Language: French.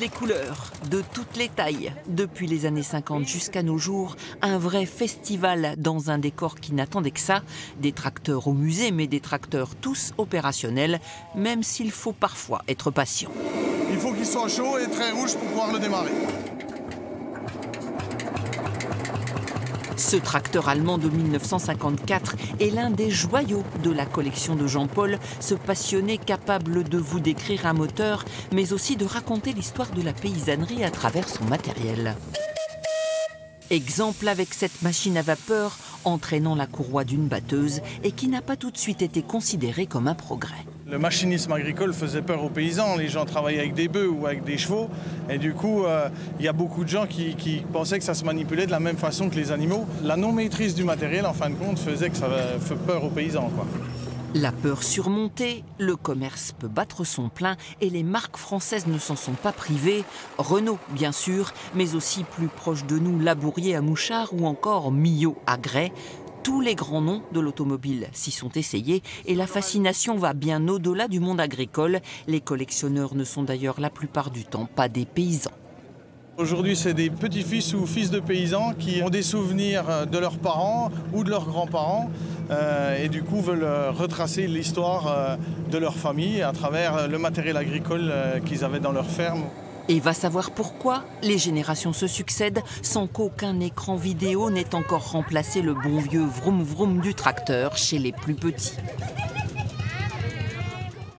les couleurs, de toutes les tailles. Depuis les années 50 jusqu'à nos jours, un vrai festival dans un décor qui n'attendait que ça. Des tracteurs au musée, mais des tracteurs tous opérationnels, même s'il faut parfois être patient. Il faut qu'il soit chaud et très rouge pour pouvoir le démarrer. Ce tracteur allemand de 1954 est l'un des joyaux de la collection de Jean-Paul, ce passionné capable de vous décrire un moteur, mais aussi de raconter l'histoire de la paysannerie à travers son matériel. Exemple avec cette machine à vapeur entraînant la courroie d'une batteuse et qui n'a pas tout de suite été considérée comme un progrès. Le machinisme agricole faisait peur aux paysans, les gens travaillaient avec des bœufs ou avec des chevaux et du coup il y a beaucoup de gens qui pensaient que ça se manipulait de la même façon que les animaux. La non-maîtrise du matériel en fin de compte faisait que ça fait peur aux paysans, quoi. La peur surmontée, le commerce peut battre son plein et les marques françaises ne s'en sont pas privées. Renault, bien sûr, mais aussi plus proche de nous, Labourier à Mouchard ou encore Millot à Gray. Tous les grands noms de l'automobile s'y sont essayés et la fascination va bien au-delà du monde agricole. Les collectionneurs ne sont d'ailleurs la plupart du temps pas des paysans. Aujourd'hui, c'est des petits-fils ou fils de paysans qui ont des souvenirs de leurs parents ou de leurs grands-parents et du coup veulent retracer l'histoire de leur famille à travers le matériel agricole qu'ils avaient dans leur ferme. Et va savoir pourquoi les générations se succèdent sans qu'aucun écran vidéo n'ait encore remplacé le bon vieux vroom vroom du tracteur chez les plus petits.